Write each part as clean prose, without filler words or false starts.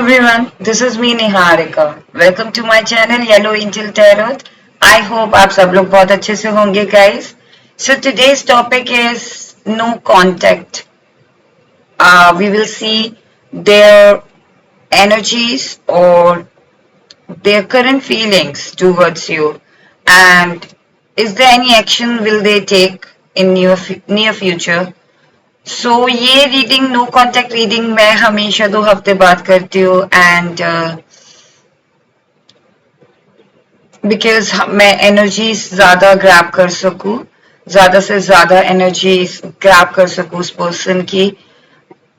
everyone, this is me Niharika. Welcome to my channel Yellow Angel Tarot. I hope आप सब लोग बहुत अच्छे से होंगे guys. So today's topic is no contact. We will see their energies or their current feelings towards you, and is there any action will they take in near future. सो ये reading no contact reading मैं हमेशा 2 हफ्ते बाद करती हूँ and because मैं energy ज्यादा grab कर सकूँ, ज्यादा से ज्यादा एनर्जी ग्रैब कर सकूँ उस पर्सन की,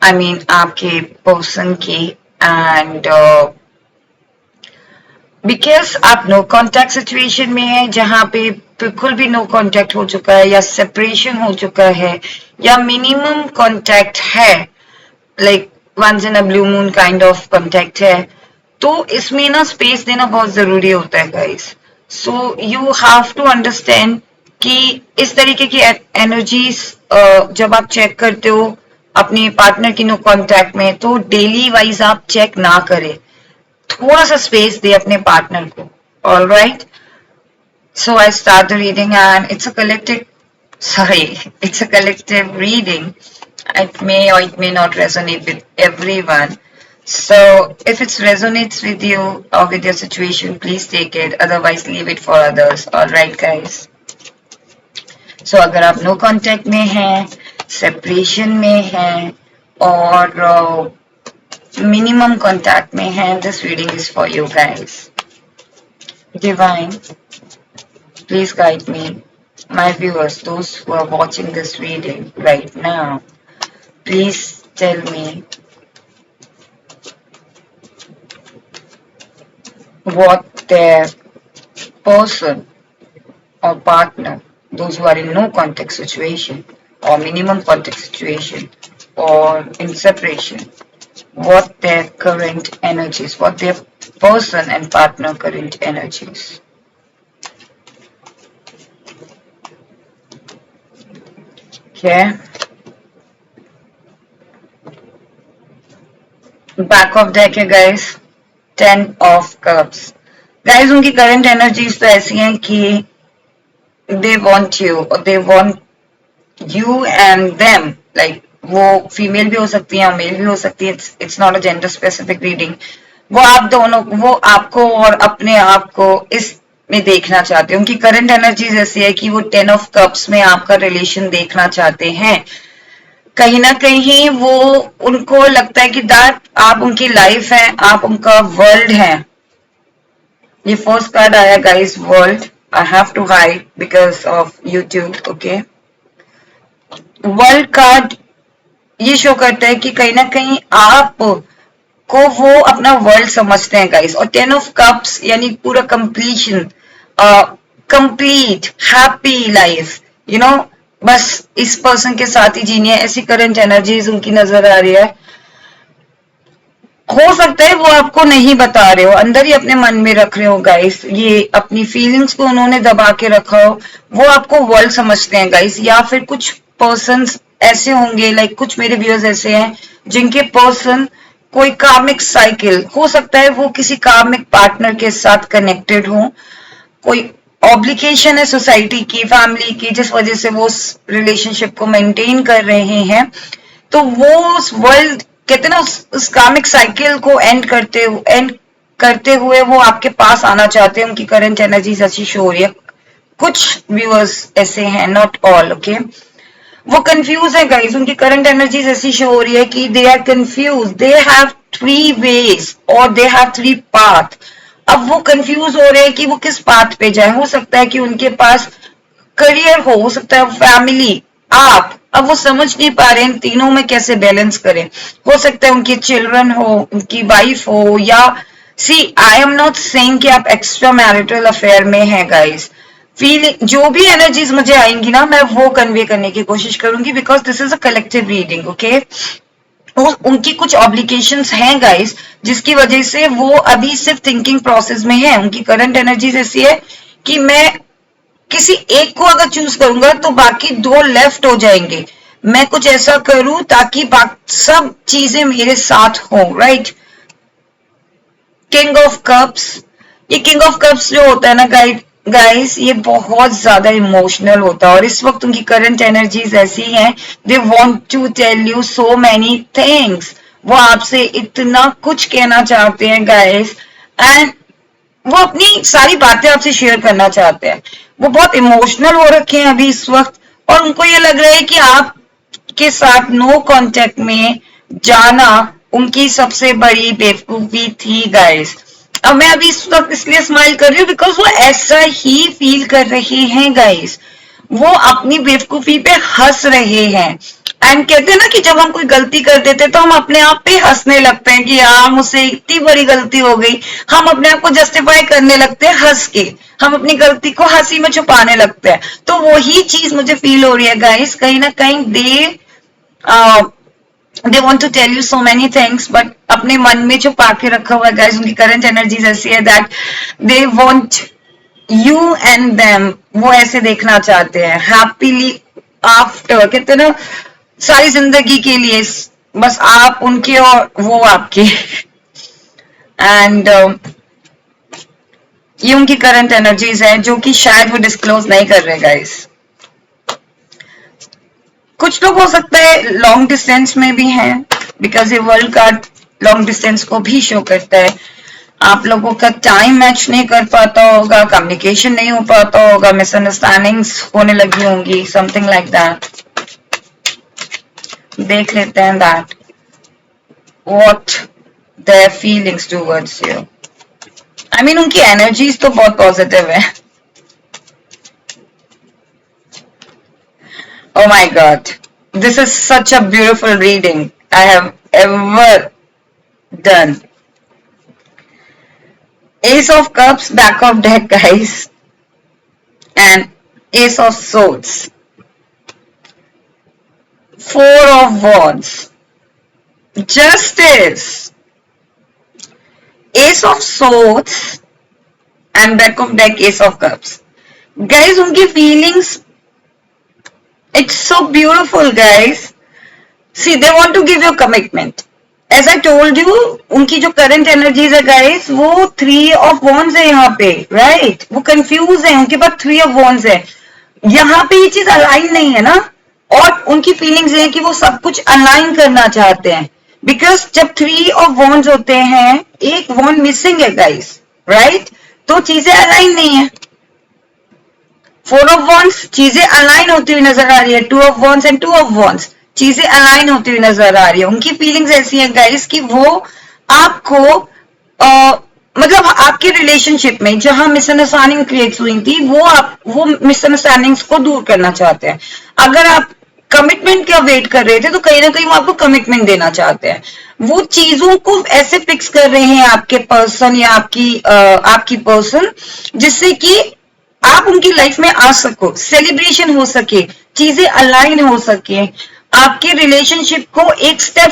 आई मीन आपके पर्सन की, एंड बिकॉज आप नो कॉन्टेक्ट सिचुएशन में है जहां पे बिल्कुल भी नो कॉन्टेक्ट हो चुका है या सेपरेशन हो चुका है या मिनिमम कॉन्टेक्ट है, like once in a blue moon kind of contact है, तो इसमें ना स्पेस देना बहुत जरूरी होता है guys. So you have to understand कि इस तरीके की एनर्जीज जब आप चेक करते हो अपने पार्टनर की नो कॉन्टेक्ट में, तो डेली वाइज आप चेक ना करें, थोड़ा सा स्पेस दे अपने पार्टनर को. All right, so I start the reading and it's a collective reading. It may or it may not resonate with everyone. So if it resonates with you or with your situation, please take it. Otherwise, leave it for others. All right, guys. So अगर आप no contact में हैं, separation में हैं, और minimum contact में हैं, this reading is for you guys. Divine, please guide me. My viewers, those who are watching this reading right now, please tell me what their person or partner, those who are in no contact situation or minimum contact situation or in separation, what their current energies, what their person and partner current energies. Okay. Back of deck है guys, 10 of cups. Guys, उनकी current energies तो ऐसी हैं कि they want you or they want you and them, like वो female भी हो सकती है और मेल भी हो सकती है. It's not a gender specific reading. वो आप दोनों, वो आपको और अपने आप को इस में देखना चाहते हैं. उनकी करंट एनर्जीज ऐसी है कि वो 10 ऑफ कप्स में आपका रिलेशन देखना चाहते हैं. कहीं ना कहीं वो उनको लगता है कि दैट आप उनकी लाइफ है, आप उनका वर्ल्ड है. ये फर्स्ट कार्ड आया guys, world. I have to hide because of YouTube. Okay, world card ये शो करता है कि कहीं ना कहीं आप को वो अपना वर्ल्ड समझते हैं गाइस. और 10 ऑफ कप्स यानी पूरा completion, complete happy life, you know, बस इस पर्सन के साथ ही जीनी है, ऐसी करंट एनर्जीज उनकी नजर आ रही है. हो सकता है वो आपको नहीं बता रहे हो, अंदर ही अपने मन में रख रहे हो गाइस. ये अपनी फीलिंग्स को उन्होंने दबा के रखा हो. वो आपको वर्ल्ड समझते हैं गाइस. या फिर कुछ पर्सन्स ऐसे होंगे, लाइक कुछ मेरे व्यूअर्स ऐसे हैं जिनके पर्सन कोई कार्मिक साइकिल हो सकता है, वो किसी कार्मिक पार्टनर के साथ कनेक्टेड हो, कोई ऑब्लिगेशन है सोसाइटी की, फैमिली की, जिस वजह से वो उस रिलेशनशिप को मेंटेन कर रहे हैं. तो वो उस वर्ल्ड, कहते हैं ना, उस कार्मिक साइकिल को एंड करते हुए वो आपके पास आना चाहते हैं. उनकी करंट एनर्जी ऐसी शो हो रही है. कुछ व्यूअर्स ऐसे हैं, नॉट ऑल. ओके, वो कंफ्यूज है गाइस. उनकी करंट एनर्जीज ऐसी शो हो रही है कि they are confuse, they have 3 ways और दे हैव 3 पाथ. अब वो कंफ्यूज हो रहे हैं कि वो किस पाथ पे जाए. हो सकता है कि उनके पास करियर हो सकता है फैमिली, आप, अब वो समझ नहीं पा रहे हैं तीनों में कैसे बैलेंस करें. हो सकता है उनके चिल्ड्रन हो, उनकी वाइफ हो, या सी आई एम नॉट सेइंग कि आप एक्स्ट्रा मैरिटल अफेयर में है गाइस. फीलिंग, जो भी एनर्जीज मुझे आएंगी ना, मैं वो कन्वे करने की कोशिश करूंगी because this is a collective reading. Okay, उनकी कुछ ऑब्लिगेशंस हैं गाइस, जिसकी वजह से वो अभी सिर्फ थिंकिंग प्रोसेस में है. उनकी करंट एनर्जीज ऐसी है कि मैं किसी एक को अगर चूज करूंगा तो बाकी 2 लेफ्ट हो जाएंगे. मैं कुछ ऐसा करूं ताकि सब चीजें मेरे साथ हो, राइट. किंग ऑफ कप्स, ये किंग ऑफ कप्स जो होता है ना गाइस, ये बहुत ज्यादा इमोशनल होता है और इस वक्त उनकी करंट एनर्जीज ऐसी हैं, they want to tell you so many things. वो आपसे इतना कुछ कहना चाहते हैं गाइस, एंड वो अपनी सारी बातें आपसे शेयर करना चाहते हैं। वो बहुत इमोशनल हो रखे हैं अभी इस वक्त, और उनको ये लग रहा है कि आप के साथ नो कांटेक्ट में जाना उनकी सबसे बड़ी बेवकूफी थी गाइस। अब मैं अभी इस वक्त इसलिए स्माइल कर रही हूँ बिकॉज वो ऐसा ही फील कर रहे हैं गाइस। वो अपनी बेवकूफी पे हंस रहे हैं। एंड कहते हैं ना कि जब हम कोई गलती कर देते तो हम अपने आप पे हंसने लगते हैं कि यार मुझसे इतनी बड़ी गलती हो गई। हम अपने आप को जस्टिफाई करने लगते हैं हंस के, हम अपनी गलती को हंसी में छुपाने लगते हैं। तो वही चीज मुझे फील हो रही है गाइस, कहीं ना कहीं they want to tell you so many things, but अपने मन में छुपा के रखा हुआ है गाइस। उनकी करंट एनर्जीज ऐसी है that they want you and them, वो ऐसे देखना चाहते हैं हैप्पीली आफ्टर, कहते हैं ना सारी जिंदगी के लिए, बस आप उनके और वो आपके। एंड ये उनकी करंट एनर्जीज है जो कि शायद वो डिस्क्लोज नहीं कर रहे गाइस। कुछ लोग हो सकता है लॉन्ग डिस्टेंस में भी हैं, बिकॉज ये वर्ल्ड कार्ड लॉन्ग डिस्टेंस को भी शो करता है। आप लोगों का टाइम मैच नहीं कर पाता होगा, कम्युनिकेशन नहीं हो पाता होगा, मिसअंडरस्टैंडिंग्स होने लगी होंगी, समथिंग लाइक दैट। देख लेते हैं that what their feelings towards you. I mean उनकी एनर्जीज तो बहुत पॉजिटिव है। Oh my God, this is such a beautiful reading I have ever done. Ace of Cups, back of deck, guys, and Ace of Swords, Four of Wands, Justice, Ace of Swords, and back of deck Ace of Cups. Guys, उनकी feelings, it's so beautiful guys. See, they want to give you commitment. As I told you, उनकी जो current energies है guys, वो 3 of Wands है यहाँ पे, right? वो confused है, उनके पास 3 of Wands है। यहाँ पे ये चीज अलाइन नहीं है ना, और उनकी फीलिंग्स है कि वो सब कुछ अलाइन करना चाहते हैं। बिकॉज जब 3 of Wands होते हैं, एक वॉन्ड मिसिंग है गाइस, राइट? तो चीजें अलाइन नहीं है। 4 of Wands चीजें अलाइन होती हुई नजर आ रही है, 2 of Wands and 2 of Wands चीजें अलाइन होती हुई नजर आ रही है। उनकी फीलिंग्स ऐसी है गाइस कि वो आपको मतलब आपके रिलेशनशिप में जहां मिसअंडरस्टैंडिंग क्रिएट हुई थी, वो मिसअंडरस्टैंडिंग्स को दूर करना चाहते हैं। अगर आप कमिटमेंट का वेट कर रहे थे तो कहीं ना कहीं वो आपको कमिटमेंट देना चाहते हैं। वो चीजों को ऐसे फिक्स कर रहे हैं आपके पर्सन या आपकी पर्सन, जिससे कि आप उनकी लाइफ में आ सको, सेलिब्रेशन हो सके, चीजें अलाइन हो सके, आपके रिलेशनशिप को एक स्टेप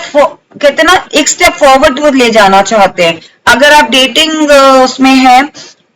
कहते ना एक स्टेप फॉरवर्ड ले जाना चाहते हैं। अगर आप डेटिंग उसमें है,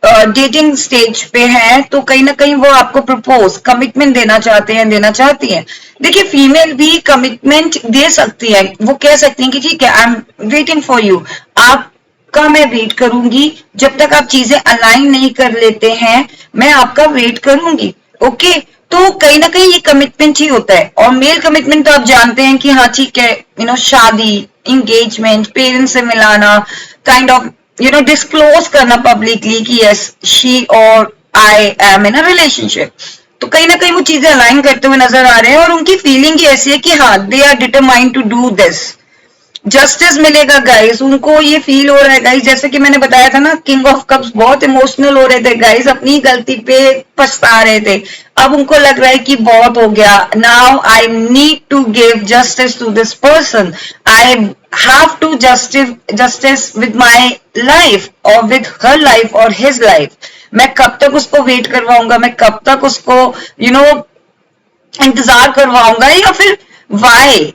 डेटिंग स्टेज पे है, तो कहीं ना कहीं वो आपको प्रपोज कमिटमेंट देना चाहते हैं, देना चाहती हैं। देखिए फीमेल भी कमिटमेंट दे सकती है, वो कह सकती हैं कि ठीक है, I am waiting for you, आपका मैं वेट करूंगी, जब तक आप चीजें अलाइन नहीं कर लेते हैं मैं आपका वेट करूंगी, ओके? तो कहीं ना कहीं ये कमिटमेंट ही होता है। और मेल कमिटमेंट तो आप जानते हैं कि हाँ ठीक है, शादी, इंगेजमेंट, पेरेंट्स से मिलाना, काइंड ऑफ डिस्क्लोज करना पब्लिकली कि यस शी और I am in a relationship. तो कहीं ना कहीं वो चीजें अलाइन करते हुए नजर आ रहे हैं, और उनकी फीलिंग ही ऐसी है कि हाँ they are determined to do this. Justice मिलेगा गाइस, उनको ये फील हो रहा है गाइस, जैसे कि मैंने बताया था ना, किंग ऑफ कप्स बहुत इमोशनल हो रहे थे गाइस, अपनी गलती पे पछता रहे थे। अब उनको लग रहा है कि बहुत हो गया, now I need to give justice to this person, I have to justice with my life और विद हर लाइफ और हिज लाइफ। मैं कब तक उसको वेट करवाऊंगा, मैं कब तक उसको इंतजार करवाऊंगा, या फिर वाई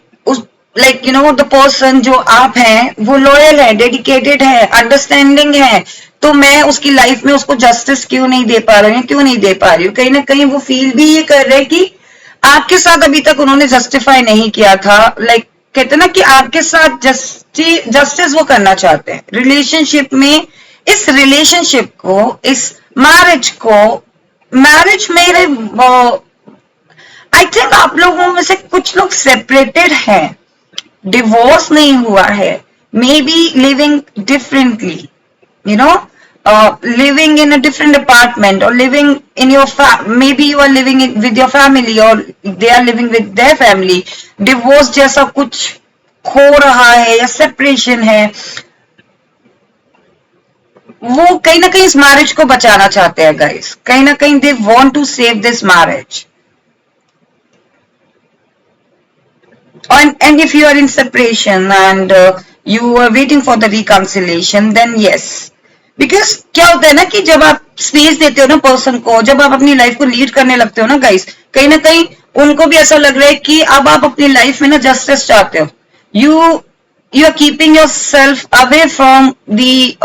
लाइक द पर्सन जो आप हैं वो लॉयल है, डेडिकेटेड है, अंडरस्टैंडिंग है, तो मैं उसकी लाइफ में उसको जस्टिस क्यों नहीं दे पा रही हूँ, क्यों नहीं दे पा रही हूँ? कहीं ना कहीं वो फील भी ये कर रहे हैं कि आपके साथ अभी तक उन्होंने जस्टिफाई नहीं किया था। कहते ना कि आपके साथ जस्टिस वो करना चाहते हैं, रिलेशनशिप में इस रिलेशनशिप को, इस मैरिज मेरे आई थिंक आप लोगों में से कुछ लोग सेपरेटेड हैं, डिवोर्स नहीं हुआ है, may be living differently, you know, living in a different apartment, or living in your maybe you are living with your family, or they are living with their family. Divorce जैसा कुछ हो रहा है या separation है, वो कहीं ना कहीं इस मैरिज को बचाना चाहते हैं गाइस, कहीं ना कहीं they want to save this marriage. And if you are in separation and you are waiting for the reconciliation, then yes, because क्या होता है ना कि जब आप स्पेस देते हो ना पर्सन को, जब आप अपनी लाइफ को लीड करने लगते हो ना गाइस, कहीं ना कहीं उनको भी ऐसा लग रहा है कि अब आप अपनी लाइफ में ना जस्टिस चाहते हो. You are keeping yourself away from the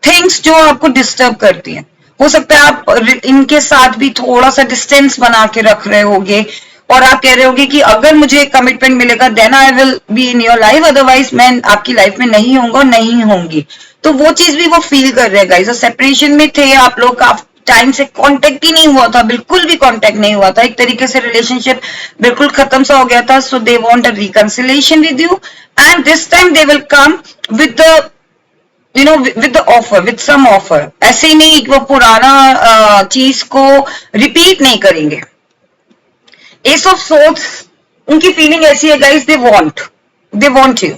things जो आपको डिस्टर्ब करती हैं. हो सकता है आप इनके साथ भी थोड़ा सा डिस्टेंस बना के रख रहे होगे, और आप कह रहे होगे कि अगर मुझे कमिटमेंट मिलेगा then I will be in your life, otherwise मैं आपकी लाइफ में नहीं होऊंगा, नहीं होंगी. तो वो चीज भी वो फील कर रहे हैं गाइस. सेपरेशन में थे आप लोग, का टाइम से कांटेक्ट ही नहीं हुआ था, बिल्कुल भी कांटेक्ट नहीं हुआ था, एक तरीके से रिलेशनशिप बिल्कुल खत्म सा हो गया था. So they want a reconciliation with you, and this time they will come with the with the offer, with some offer. ऐसे ही नहीं वो पुराना चीज को रिपीट नहीं करेंगे. एस ऑफ सोर्ड्स, उनकी फीलिंग ऐसी है guys, they want you,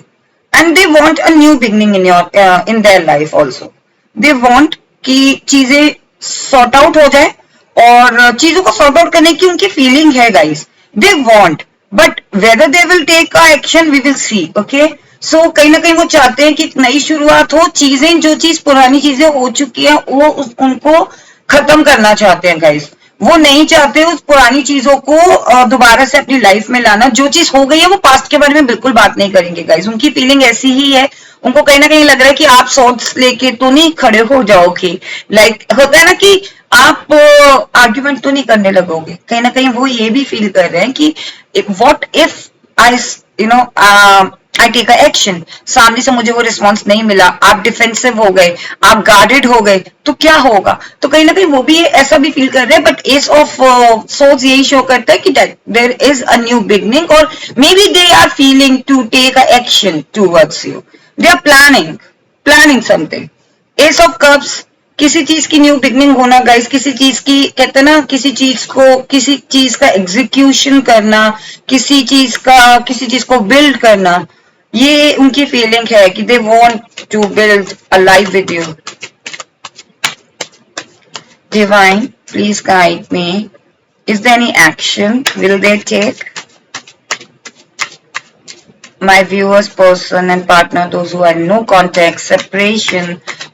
and they want a new beginning in their life also. They want कि चीजें सॉर्ट आउट हो जाए, और चीजों को सॉर्ट आउट करने की उनकी फीलिंग है guys. They want, but whether they will take a action we will see. Okay, so कहीं ना कहीं वो चाहते हैं कि एक नई शुरुआत हो. चीजें, जो चीज पुरानी चीजें हो चुकी है वो उनको खत्म करना चाहते हैं गाइस. वो नहीं चाहते उस पुरानी चीजों को दोबारा से अपनी लाइफ में लाना. जो चीज हो गई है वो पास्ट के बारे में बिल्कुल बात नहीं करेंगे गाइस. उनकी फीलिंग ऐसी ही है. उनको कहीं ना कहीं लग रहा है कि आप सॉर्ट्स लेके तो नहीं खड़े हो जाओगे. लाइक होता है ना कि आप आर्ग्यूमेंट तो नहीं करने लगोगे. कहीं ना कहीं वो ये भी फील कर रहे हैं कि what if I I take a action, सामने से मुझे वो रिस्पॉन्स नहीं मिला, आप डिफेंसिव हो गए, आप गार्डेड हो गए, तो क्या होगा. तो कहीं ना कहीं वो भी ऐसा भी फील कर रहे हैं. बट एस ऑफ सोर्ड्स यही शो करता है कि there is a new beginning, और maybe they are feeling to take a action towards you. They are planning something. Ace of cups, किसी चीज की न्यू बिगनिंग होना गाइस, किसी चीज की, कहते हैं ना, किसी चीज का एग्जीक्यूशन करना, किसी चीज को बिल्ड करना, ये उनकी फीलिंग है कि they want to build a life with you. Divine, please guide me. Is there any action will they take? My viewers, person and partner, those who are in no contact, separation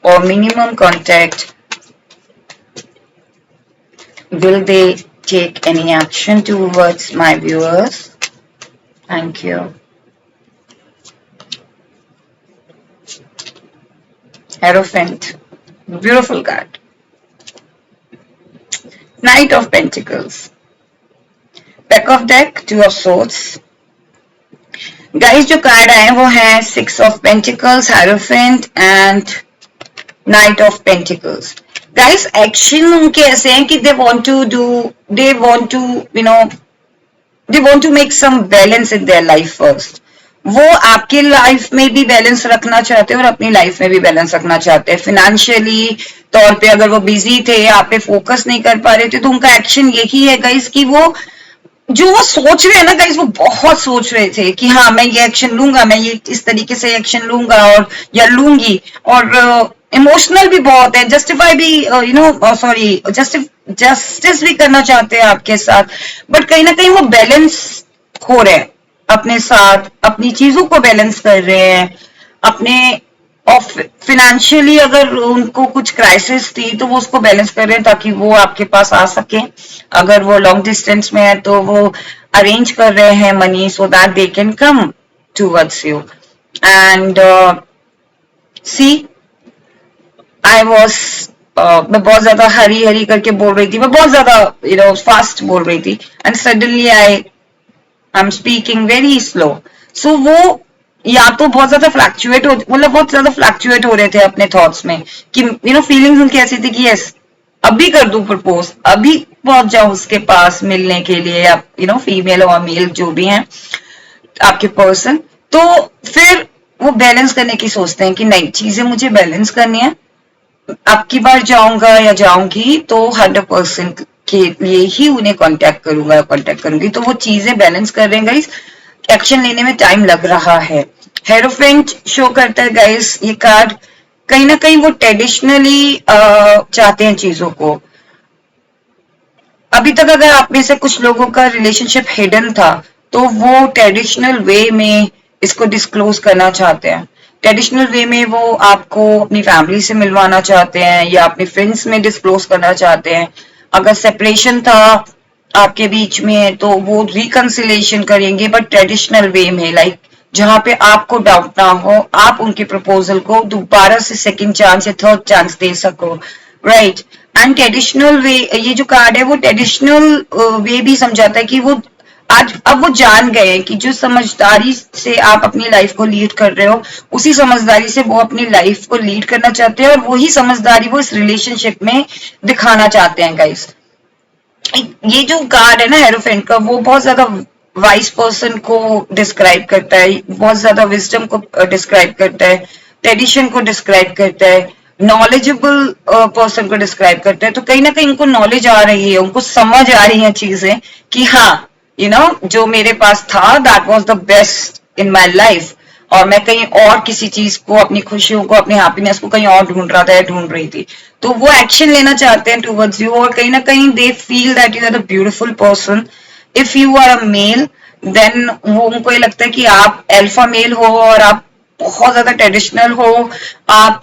or minimum contact, will they take any action towards my viewers? Thank you. Hierophant, beautiful card. Knight of Pentacles. Back of deck, Two of Swords. Guys जो card आए वो है six of pentacles, hierophant and knight of pentacles. Guys action उनके ऐसे हैं कि they want to make some balance in their life first. वो आपके लाइफ में भी बैलेंस रखना चाहते हैं और अपनी लाइफ में भी बैलेंस रखना चाहते हैं. फाइनेंशियली तौर पे अगर वो बिजी थे, आप पे फोकस नहीं कर पा रहे थे, तो उनका एक्शन यही है गाइस कि वो जो वो सोच रहे हैं ना गाइस, वो बहुत सोच रहे थे कि हाँ मैं ये एक्शन लूंगा, मैं ये इस तरीके से एक्शन लूंगा और या लूंगी, और इमोशनल भी बहुत है, जस्टिफाई भी जस्टिस भी करना चाहते हैं आपके साथ. बट कहीं ना कहीं वो बैलेंस हो रहे हैं अपने साथ, अपनी चीजों को बैलेंस कर रहे हैं अपने. और फिनेंशियली अगर उनको कुछ क्राइसिस थी तो वो उसको बैलेंस कर रहे हैं ताकि वो आपके पास आ सके. अगर वो लॉन्ग डिस्टेंस में है तो वो अरेंज कर रहे हैं money so that they can come towards you. And see I was मैं बहुत ज्यादा हरी करके बोल रही थी, मैं बहुत ज्यादा फास्ट बोल रही थी, and suddenly I am speaking very slow. So वो या तो बहुत ज्यादा फ्लैक्चुएट हो, मतलब बहुत ज्यादा फ्लैक्चुएट हो रहे थे अपने थॉट्स में कि फीलिंग्स उनकी ऐसी थी कि यस अभी कर दूं प्रपोज, अभी पहुंच जाऊं उसके पास मिलने के लिए, या फीमेल और मेल जो भी हैं आपके पर्सन। तो फिर वो बैलेंस करने की सोचते हैं कि नहीं, चीजें मुझे बैलेंस करनी है, अब की बार जाऊंगा या जाऊंगी तो 100% के लिए ही उन्हें कांटेक्ट करूंगा, कांटेक्ट करूंगी। तो वो चीजें बैलेंस कर रहे हैं गाइस, एक्शन लेने में टाइम लग रहा है। हेरोफेंट शो करता है गाइस ये कार्ड, कहीं ना कहीं वो ट्रेडिशनली चाहते हैं चीजों को। अभी तक अगर आप में से कुछ लोगों का रिलेशनशिप हिडन था, तो वो ट्रेडिशनल वे में इसको डिस्क्लोज करना चाहते हैं। ट्रेडिशनल वे में वो आपको अपनी फैमिली से मिलवाना चाहते हैं या अपने फ्रेंड्स में डिस्क्लोज करना चाहते हैं। अगर सेपरेशन था आपके बीच में तो वो रिकंसिलेशन करेंगे, बट ट्रेडिशनल वे में, लाइक जहां पे आपको डाउट ना हो, आप उनके प्रपोजल को दोबारा से सेकंड चांस या थर्ड चांस दे सको, राइट। एंड ट्रेडिशनल वे, ये जो कार्ड है वो ट्रेडिशनल वे भी समझाता है कि वो आज अब वो जान गए कि जो समझदारी से आप अपनी लाइफ को लीड कर रहे हो, उसी समझदारी से वो अपनी लाइफ को लीड करना चाहते हैं, और वही समझदारी वो इस रिलेशनशिप में दिखाना चाहते हैं गाइस। ये जो कार्ड है ना हेरोफेंट का, वो बहुत ज्यादा वाइज पर्सन को डिस्क्राइब करता है, बहुत ज्यादा विजडम को डिस्क्राइब करता है, ट्रेडिशन को डिस्क्राइब करता है, नॉलेजेबल पर्सन को डिस्क्राइब करता है। तो कहीं ना कहीं उनको नॉलेज आ रही है, उनको समझ आ रही है चीजें कि हाँ जो मेरे पास था that was the best in my life, और मैं कहीं और किसी चीज को, अपनी खुशियों को, अपनी हैप्पीनेस को कहीं और ढूंढ रहा था या ढूंढ रही थी। तो वो एक्शन लेना चाहते हैं टूवर्ड्स यू, और कहीं ना कहीं they feel that you are the beautiful person. If you are a male, then वो उनको ये लगता है कि आप अल्फा मेल हो, और आप बहुत ज्यादा ट्रेडिशनल हो, आप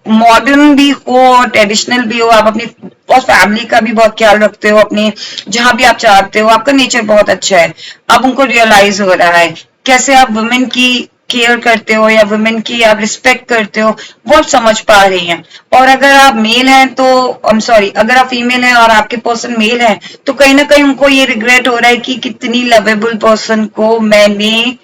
मॉडर्न भी हो और ट्रेडिशनल भी हो, आप अपनी और फैमिली का भी बहुत ख्याल रखते हो, अपने जहां भी आप चाहते हो, आपका नेचर बहुत अच्छा है। अब उनको रियलाइज हो रहा है कैसे आप वुमेन की केयर करते हो या वुमेन की आप रिस्पेक्ट करते हो, बहुत समझ पा रही हैं। और अगर आप मेल हैं तो आई एम सॉरी, अगर आप फीमेल हैं और आपके पर्सन मेल है, तो कहीं ना कहीं उनको ये रिग्रेट हो रहा है कि कितनी लवेबल पर्सन को मैंने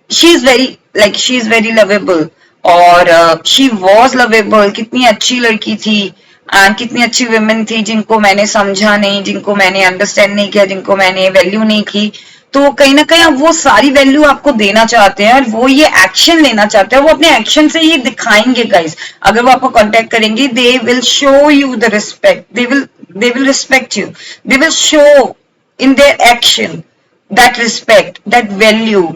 she is very, like she is very lovable, और शी वॉज लवेबल, कितनी अच्छी लड़की थी, एंड कितनी अच्छी वुमेन थी जिनको मैंने समझा नहीं, जिनको मैंने अंडरस्टैंड नहीं किया, जिनको मैंने वैल्यू नहीं की। तो कहीं ना कहीं अब वो सारी वैल्यू आपको देना चाहते हैं, और वो ये एक्शन लेना चाहते हैं, वो अपने एक्शन से ये दिखाएंगे गाइस। अगर वो आपको कांटेक्ट करेंगे, they will show you the respect, they will respect you, they will show in their action that respect, that value,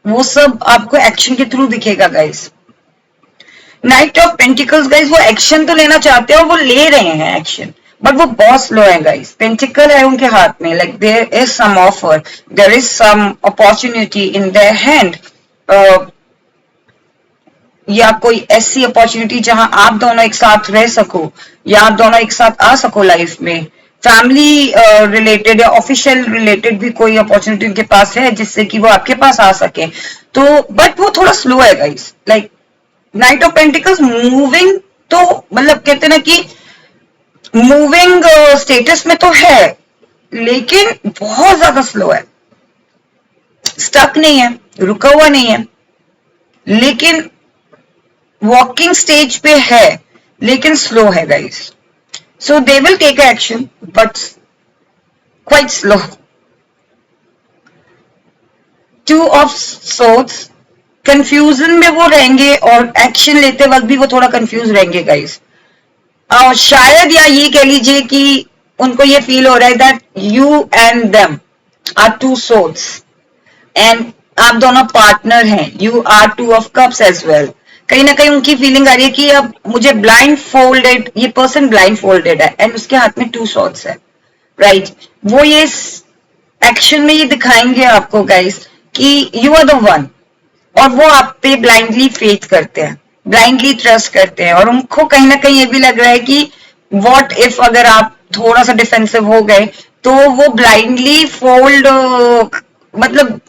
वो सब आपको एक्शन के थ्रू दिखेगा guys. Night of pentacles guys, वो एक्शन तो लेना चाहते हैं और वो ले रहे हैं एक्शन, बट वो बहुत स्लो है गाइस। पेंटिकल है उनके हाथ में, like there is some offer, there is some opportunity in their hand, या कोई ऐसी अपॉर्चुनिटी जहां आप दोनों एक साथ रह सको, या आप दोनों एक साथ आ सको लाइफ में। फैमिली रिलेटेड या ऑफिशियल रिलेटेड भी कोई अपॉर्चुनिटी उनके पास है जिससे कि वो आपके पास आ सके। तो बट वो थोड़ा स्लो है guys, like night of pentacles moving, तो मतलब कहते ना कि मूविंग स्टेटस में तो है, लेकिन बहुत ज्यादा स्लो है, स्टक नहीं है, रुका हुआ नहीं है, लेकिन वॉकिंग स्टेज पे है, लेकिन स्लो है guys. So they will take action but quite slow. Two of swords, confusion में वो रहेंगे, और एक्शन लेते वक्त भी वो थोड़ा कंफ्यूज रहेंगे गाइस। शायद या ये कह लीजिए कि उनको ये फील हो रहा है that you and them are two souls, and आप दोनों पार्टनर हैं, you are two of cups as well. कहीं ना कहीं उनकी फीलिंग आ रही है कि अब मुझे ब्लाइंड फोल्डेड, ये पर्सन ब्लाइंड फोल्डेड है एंड उसके हाथ में टू सॉर्ड्स है, राइट। वो ये एक्शन में ये दिखाएंगे आपको गाइस कि यू आर द वन, और वो आप पे ब्लाइंडली फेथ करते हैं, ब्लाइंडली ट्रस्ट करते हैं, और उनको कहीं ना कहीं ये भी लग रहा है कि व्हाट इफ अगर आप थोड़ा सा डिफेंसिव हो गए तो वो ब्लाइंडली फोल्ड, मतलब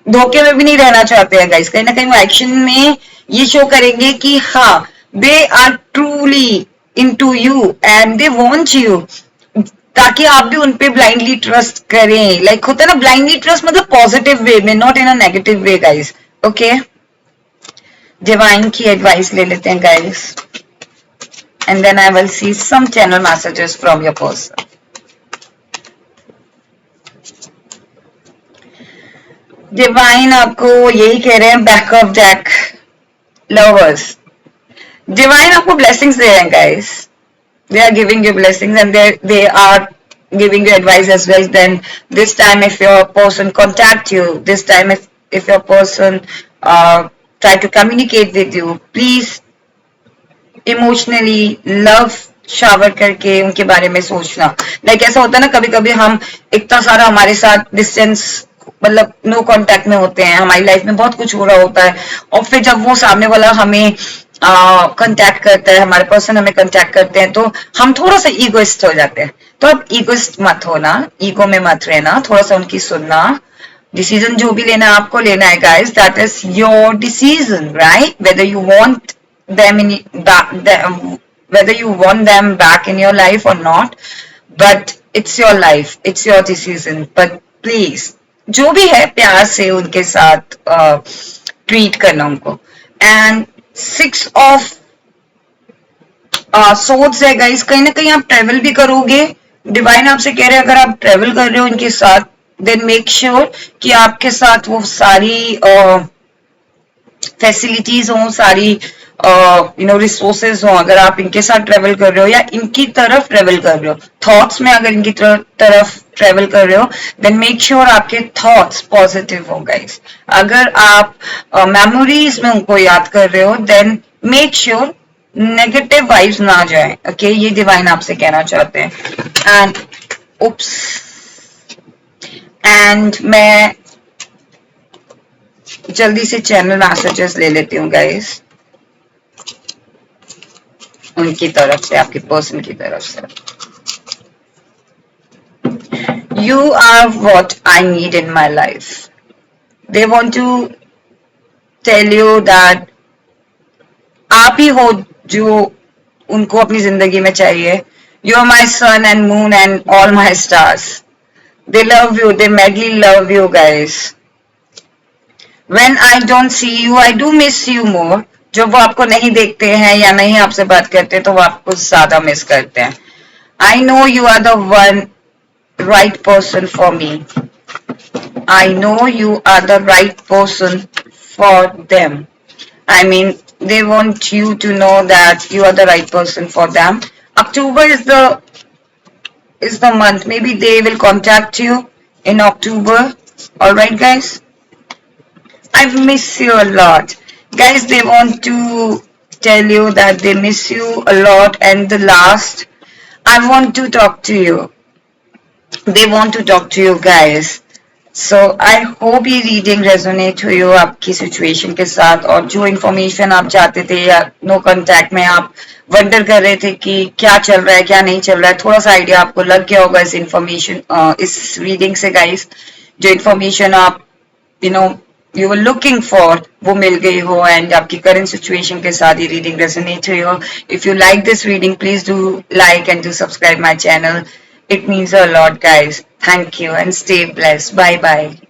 धोखे में भी नहीं रहना चाहते हैं गाइस। कहीं ना कहीं वो एक्शन में ये शो करेंगे कि हाँ, they are truly into you and they want you, ताकि आप भी उन पे ब्लाइंडली ट्रस्ट करें। लाइक होता है ना ब्लाइंडली ट्रस्ट, मतलब पॉजिटिव वे में, not in a negative way guys. Okay, divine की एडवाइस ले लेते हैं guys, and then I will see some channel messages from your person. Divine आपको यही कह रहे हैं, back of jack lovers. Divine आपको ब्लेसिंग्स दे रहे हैं guys, they are giving you blessings, and they are giving you advice as well. Then this time if your person contact you, this time if your person try to communicate with you, please emotionally love shower करके उनके बारे में सोचना। Like ऐसा होता है ना, कभी कभी हम इतना सारा हमारे साथ डिस्टेंस, मतलब नो कांटेक्ट में होते हैं, हमारी लाइफ में बहुत कुछ हो रहा होता है, और फिर जब वो सामने वाला हमें कांटेक्ट करता है, हमारे पर्सन हमें कांटेक्ट करते हैं, तो हम थोड़ा सा ईगोइस्ट हो जाते हैं। तो अब ईगोइस्ट मत होना, ईगो में मत रहना, थोड़ा सा उनकी सुनना। डिसीजन जो भी लेना है आपको लेना है guys, that is your decision, right? Whether you want them in whether you want them back in your life or not, but it's your life, it's your decision. But please, जो भी है प्यार से उनके साथ ट्रीट करना उनको। And 6 of swords है गाइस, कहीं ना कहीं आप ट्रेवल भी करोगे। डिवाइन आपसे कह रहे हैं अगर आप ट्रेवल कर रहे हो इनके साथ, देन मेक श्योर कि आपके साथ वो सारी फैसिलिटीज हो, सारी रिसोर्सेज हो। अगर आप इनके साथ ट्रेवल कर रहे हो या इनकी तरफ ट्रेवल कर रहे हो, थॉट्स में अगर इनकी तरफ ट्रेवल कर रहे हो, देन मेक श्योर आपके थॉट्स पॉजिटिव हो गाइस। अगर आप मेमोरीज में उनको याद कर रहे हो, then make sure negative vibes ना जाए। ओके, ये डिवाइन आपसे कहना चाहते हैं। एंड उप्स, एंड मैं जल्दी से चैनल मैसेजेस ले लेती हूँ गाइस, उनकी तरफ से, आपके पर्सन की तरफ से। You are what I need in my life. They want to tell you that आप ही हो जो उनको अपनी जिंदगी में चाहिए। You are my sun and moon and all my stars. They love you. They madly love you guys. When I don't see you, I do miss you more. जब वो आपको नहीं देखते हैं या नहीं आपसे बात करते, तो वो आपको ज्यादा मिस करते हैं। I know you are the one right person for me. I know you are the right person for them. I mean, they want you to know that you are the right person for them. October is the month. Maybe they will contact you in October. All right, guys. I miss you a lot. Guys, they want to tell you that they miss you a lot. And the last, I want to talk to you. They want to talk to you guys. So I hope ये reading resonate हुई हो आपकी situation के साथ, और जो information आप चाहते थे या नो कांटेक्ट में आप वंडर कर रहे थे कि क्या चल रहा है क्या नहीं चल रहा है, थोड़ा सा आइडिया आपको लग गया होगा इस इन्फॉर्मेशन, इस रीडिंग से गाइस। जो इन्फॉर्मेशन आप you were looking for वो मिल गई हो, एंड आपकी करंट सिचुएशन के साथ ये रीडिंग रेजोनेट हुई हो। If you like this reading, please do like and do subscribe my channel. It means a lot, guys. Thank you and stay blessed. Bye bye.